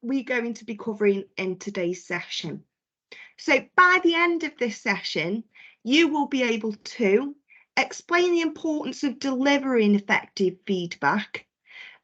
we're going to be covering in today's session. So by the end of this session, you will be able to explain the importance of delivering effective feedback,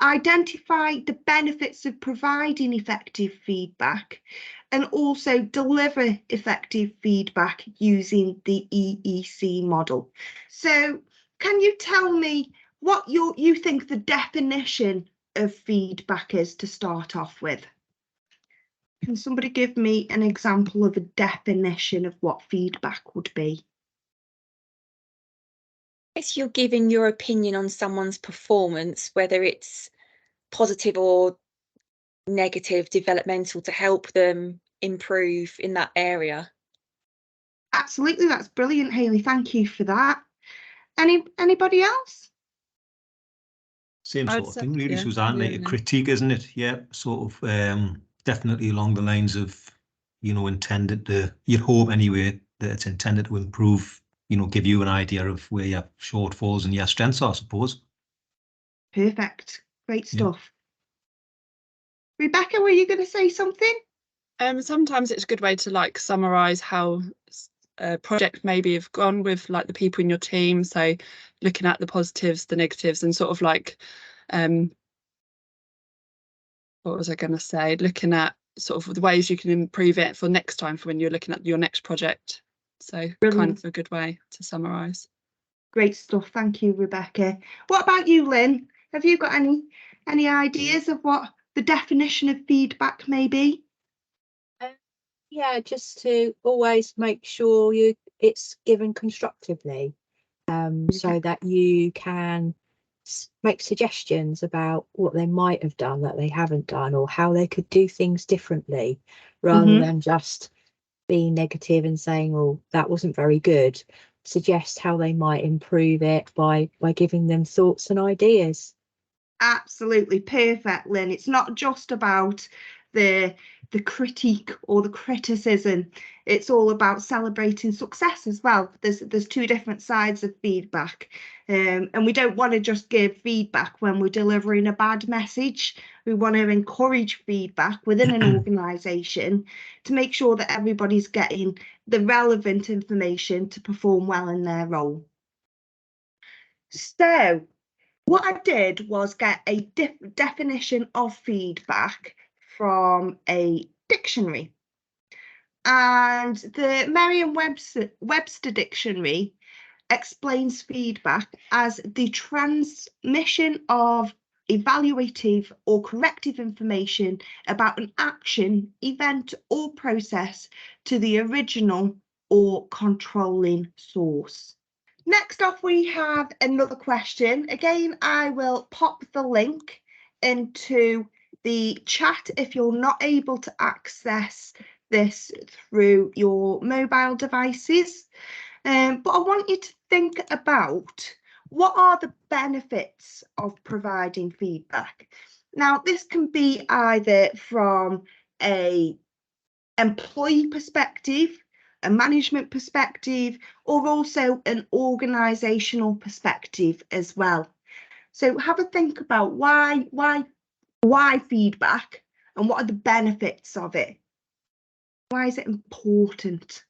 identify the benefits of providing effective feedback, and also deliver effective feedback using the EEC model. So can you tell me what you think the definition of feedback is to start off with? Can somebody give me an example of a definition of what feedback would be? If you're giving your opinion on someone's performance, whether it's positive or negative, developmental, to help them improve in that area. Absolutely, that's brilliant, Hayley. Thank you for that. Anybody else? Same sort of thing, really, yeah. Suzanne, like a critique, isn't it? Yeah, sort of definitely along the lines of, you know, intended to, you'd hope anyway, that it's intended to improve, you know, give you an idea of where your shortfalls and your strengths are, I suppose. Perfect. Great stuff. Yeah. Rebecca, were you going to say something? Sometimes it's a good way to like summarize how a project maybe have gone with like the people in your team, so looking at the positives, the negatives, and sort of like what was I going to say, looking at sort of the ways you can improve it for next time, for when you're looking at your next project. So brilliant. Kind of a good way to summarize. Great stuff. Thank you, Rebecca. What about you, Lynn? Have you got any ideas of what the definition of feedback may be? Yeah, just to always make sure it's given constructively, so that you can make suggestions about what they might have done that they haven't done, or how they could do things differently, rather than just being negative and saying, oh, that wasn't very good. Suggest how they might improve it by giving them thoughts and ideas. Absolutely perfect, Lynn. It's not just about the critique or the criticism. It's all about celebrating success as well. There's two different sides of feedback, and we don't want to just give feedback when we're delivering a bad message. We want to encourage feedback within an organisation to make sure that everybody's getting the relevant information to perform well in their role. So what I did was get a definition of feedback from a dictionary, and the Merriam-Webster dictionary explains feedback as the transmission of evaluative or corrective information about an action, event, or process to the original or controlling source. Next off, we have another question. Again, I will pop the link into the chat if you're not able to access this through your mobile devices. But I want you to think about, what are the benefits of providing feedback? Now, this can be either from an employee perspective, a management perspective, or also an organisational perspective as well. So have a think about why feedback, and what are the benefits of it? Why is it important?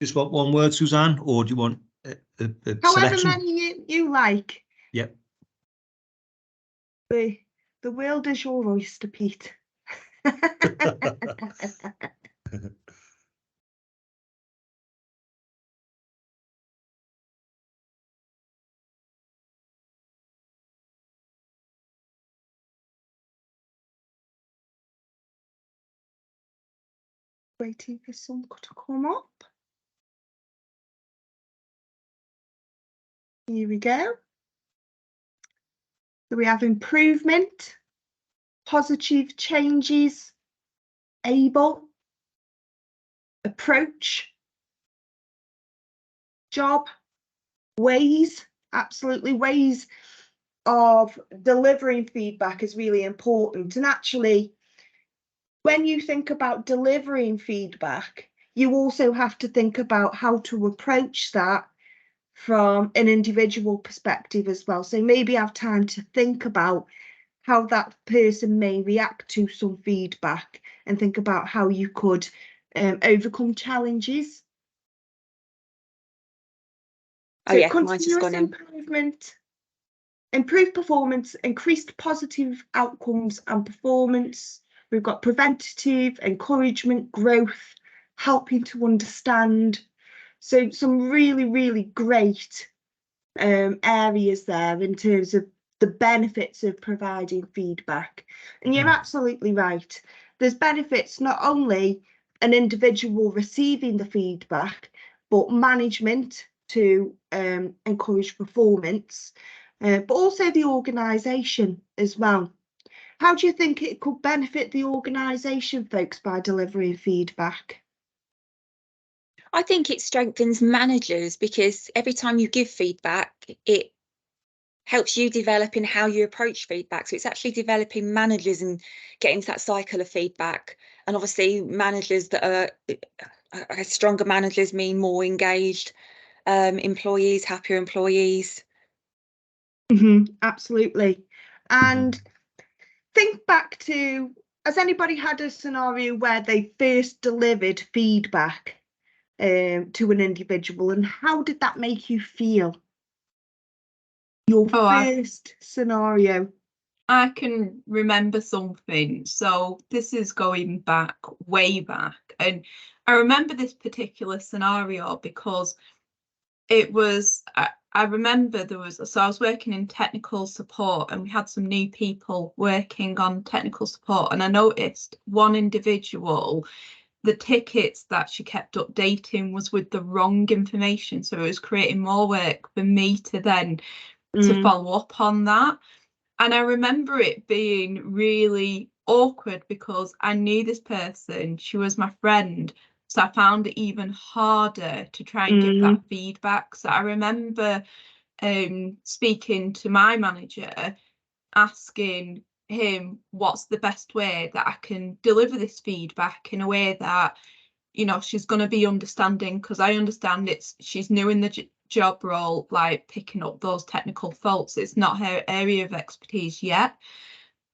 Just what one word, Suzanne, or do you want a however selection? Many you like. Yep. The world is your oyster, Pete. Waiting for some to come up. Here we go. So we have improvement, positive changes, able, approach, job, ways. Absolutely, ways of delivering feedback is really important. And actually, when you think about delivering feedback, you also have to think about how to approach that from an individual perspective as well. So maybe have time to think about how that person may react to some feedback and think about how you could overcome challenges. Oh So yeah, mine's just continuous gone in. improvement, improved performance, increased positive outcomes and performance. We've got preventative, encouragement, growth, helping to understand. So some really, really great areas there in terms of the benefits of providing feedback. And you're absolutely right. There's benefits not only an individual receiving the feedback, but management to encourage performance, but also the organisation as well. How do you think it could benefit the organisation, folks, by delivering feedback? I think it strengthens managers, because every time you give feedback, it helps you develop in how you approach feedback. So it's actually developing managers and getting to that cycle of feedback. And obviously managers that are stronger managers mean more engaged employees, happier employees. Absolutely. And think back to, has anybody had a scenario where they first delivered feedback to an individual, and how did that make you feel? Your first scenario. I can remember something. So this is going back, way back. And I remember this particular scenario because it was, I remember so I was working in technical support, and we had some new people working on technical support. And I noticed one individual, the tickets that she kept updating was with the wrong information. So it was creating more work for me to then to follow up on that. And I remember it being really awkward because I knew this person, she was my friend. So I found it even harder to try and give that feedback. So I remember speaking to my manager, asking him what's the best way that I can deliver this feedback in a way that, you know, she's going to be understanding, because I understand she's new in the job role, like picking up those technical faults. It's not her area of expertise yet.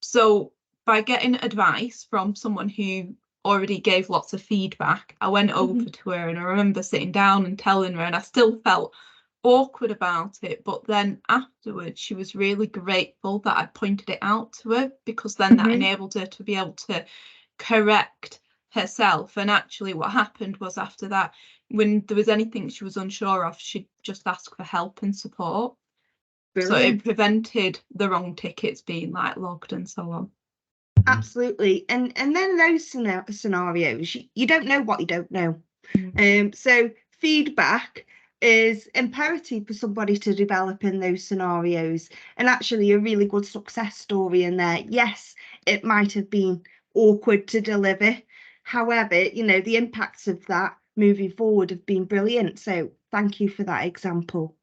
So by getting advice from someone who already gave lots of feedback, I went over to her, and I remember sitting down and telling her, and I still felt awkward about it, but then afterwards she was really grateful that I pointed it out to her, because then that enabled her to be able to correct herself. And actually what happened was, after that, when there was anything she was unsure of, she'd just ask for help and support. Brilliant. So it prevented the wrong tickets being like logged and so on. Absolutely. And then those scenarios, you don't know what you don't know. So feedback is imperative for somebody to develop in those scenarios, and actually a really good success story in there. Yes, it might have been awkward to deliver, however, you know, the impacts of that moving forward have been brilliant. So thank you for that example.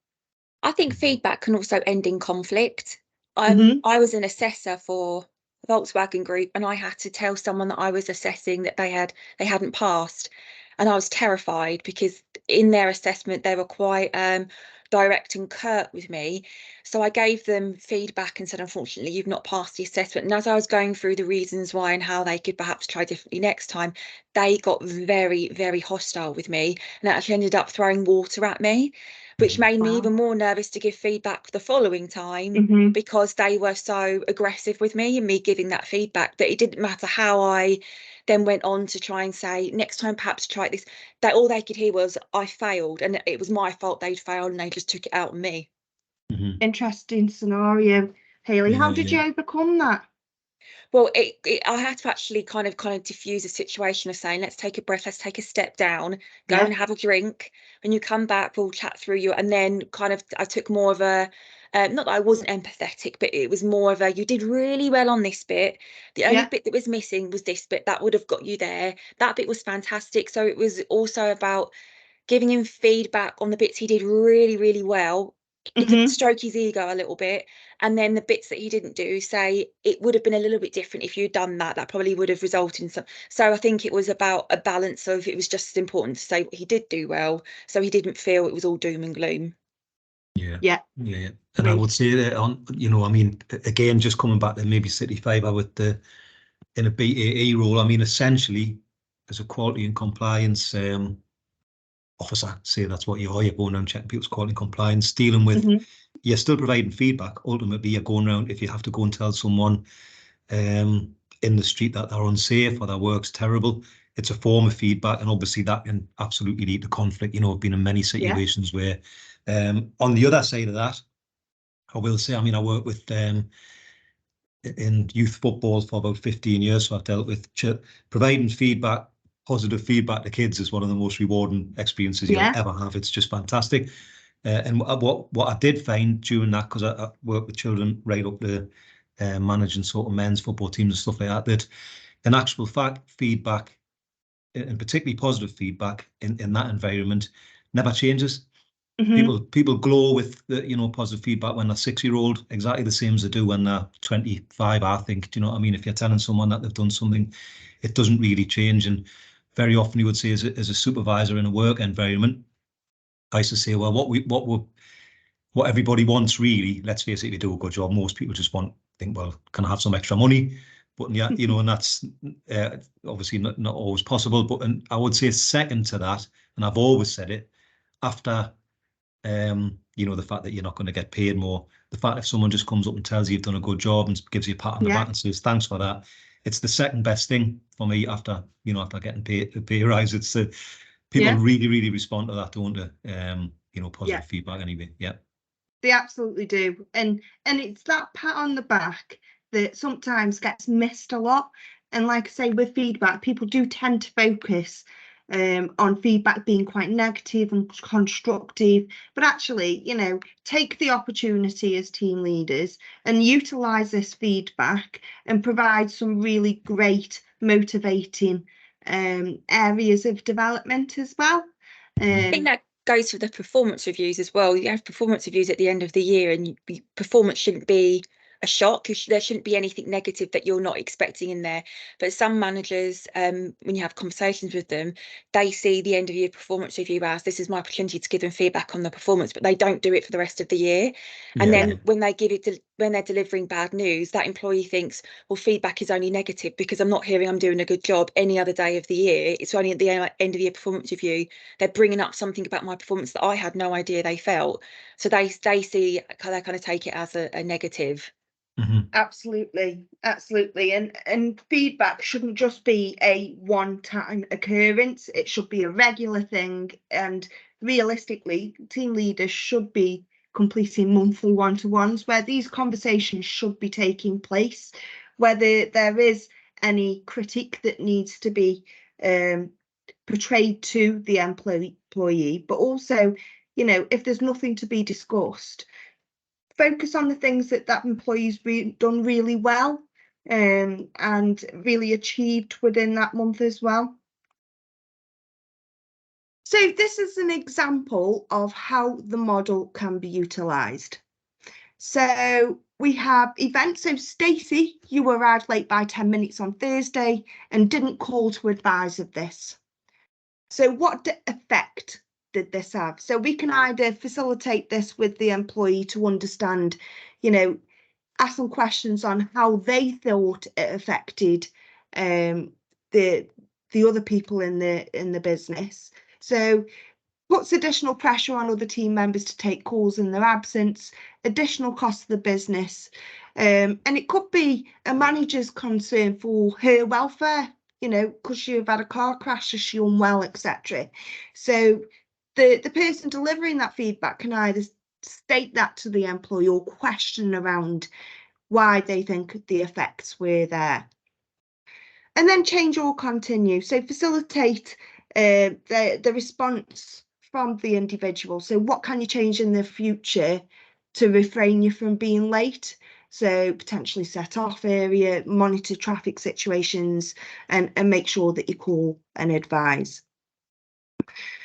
I think feedback can also end in conflict. I was an assessor for the Volkswagen Group, and I had to tell someone that I was assessing that they hadn't passed, and I was terrified because in their assessment they were quite direct and curt with me. So I gave them feedback and said, unfortunately, you've not passed the assessment. And as I was going through the reasons why and how they could perhaps try differently next time, they got very, very hostile with me, and actually ended up throwing water at me, which made me even more nervous to give feedback the following time, because they were so aggressive with me and me giving that feedback that it didn't matter how I then went on to try and say, next time perhaps try this. That all they could hear was I failed, and it was my fault they'd failed, and they just took it out on me. Interesting scenario. Hayley, how did you overcome that? Well, I had to actually kind of diffuse the situation of saying, let's take a breath, let's take a step down, go and have a drink. When you come back, we'll chat through you. And then I took more of a, not that I wasn't empathetic, but it was more of a, you did really well on this bit. The only bit that was missing was this bit, that would have got you there. That bit was fantastic. So it was also about giving him feedback on the bits he did really, really well. It could stroke his ego a little bit, and then the bits that he didn't do, say it would have been a little bit different if you'd done that probably would have resulted in some. So I think it was about a balance of, it was just as important to say what he did do well, so he didn't feel it was all doom and gloom. Yeah. And I would say that on, I mean, again, just coming back to maybe City Fibre with in a BAE role, I mean, essentially as a quality and compliance officer, say that's what you are, you're going around checking people's quality and compliance, dealing with, you're still providing feedback. Ultimately, you're going around, if you have to go and tell someone in the street that they're unsafe or their work's terrible, it's a form of feedback, and obviously that can absolutely lead to conflict. I've been in many situations where on the other side of that, I will say, I mean, I work with in youth football for about 15 years, so I've dealt with providing feedback, positive feedback to kids is one of the most rewarding experiences you'll ever have. It's just fantastic. And what I did find during that, because I work with children right up to managing sort of men's football teams and stuff like that, that in actual fact, feedback, and particularly positive feedback in that environment, never changes. People glow with the positive feedback when they're 6-year-old, exactly the same as they do when they're 25, I think. Do you know what I mean? If you're telling someone that they've done something, it doesn't really change. And very often you would say, as a supervisor in a work environment, I used to say, well, what everybody wants really, let's face it, if you do a good job, most people just think, well, can I have some extra money? But yeah, and that's obviously not always possible. But I would say second to that, and I've always said it, after the fact that you're not going to get paid more, the fact if someone just comes up and tells you you've done a good job and gives you a pat on the back and says thanks for that, it's the second best thing for me after getting paid, the pay rise. It's people really, really respond to that, don't they? Positive feedback anyway. Yeah, they absolutely do, and it's that pat on the back that sometimes gets missed a lot. And like I say, with feedback, people do tend to focus on feedback being quite negative and constructive, but actually, take the opportunity as team leaders and utilize this feedback and provide some really great motivating areas of development as well. I think that goes for the performance reviews as well. You have performance reviews at the end of the year, and performance shouldn't be a shock. There shouldn't be anything negative that you're not expecting in there. But some managers, when you have conversations with them, they see the end of year performance review as this is my opportunity to give them feedback on the performance, but they don't do it for the rest of the year. And then when they give it when they're delivering bad news, that employee thinks, well, feedback is only negative because I'm not hearing I'm doing a good job any other day of the year. It's only at the end of the year performance review they're bringing up something about my performance that I had no idea they felt. So they see, they kind of take it as a negative. Absolutely, and feedback shouldn't just be a one-time occurrence. It should be a regular thing, and realistically, team leaders should be completing monthly one-to-ones where these conversations should be taking place, whether there is any critique that needs to be portrayed to the employee, but also, if there's nothing to be discussed, focus on the things that employee's done really well and really achieved within that month as well. So this is an example of how the model can be utilised. So we have events. So Stacey, you arrived late by 10 minutes on Thursday and didn't call to advise of this. So what effect did this have? So we can either facilitate this with the employee to understand, ask some questions on how they thought it affected the other people in the business. So puts additional pressure on other team members to take calls in their absence, additional cost to the business, and it could be a manager's concern for her welfare. Could she have had a car crash? Is she unwell, etc. So the person delivering that feedback can either state that to the employee or question around why they think the effects were there. And then change or continue. So facilitate the response from the individual. So what can you change in the future to refrain you from being late? So potentially set off area, monitor traffic situations, and make sure that you call and advise.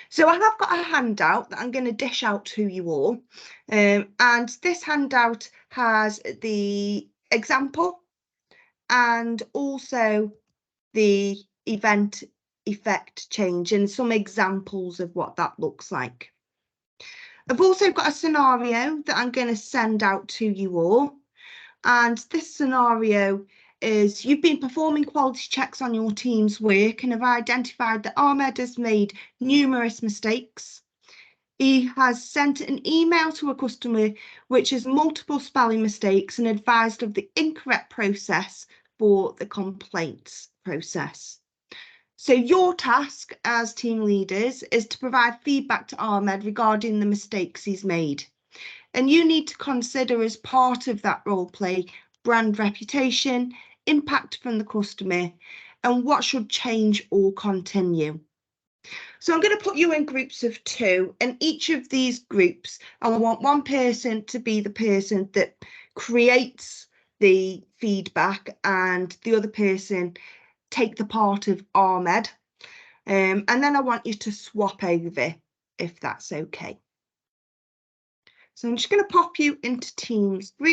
So I have got a handout that I'm going to dish out to you all. And this handout has the example and also the event effect change and some examples of what that looks like. I've also got a scenario that I'm going to send out to you all. And this scenario is you've been performing quality checks on your team's work and have identified that Ahmed has made numerous mistakes. He has sent an email to a customer which has multiple spelling mistakes and advised of the incorrect process for the complaints process. So your task as team leaders is to provide feedback to Ahmed regarding the mistakes he's made. And you need to consider as part of that role play, brand reputation, impact from the customer, and what should change or continue. So I'm going to put you in groups of 2, and each of these groups, I want one person to be the person that creates the feedback and the other person take the part of Ahmed. And then I want you to swap over if that's okay. So I'm just going to pop you into Teams group.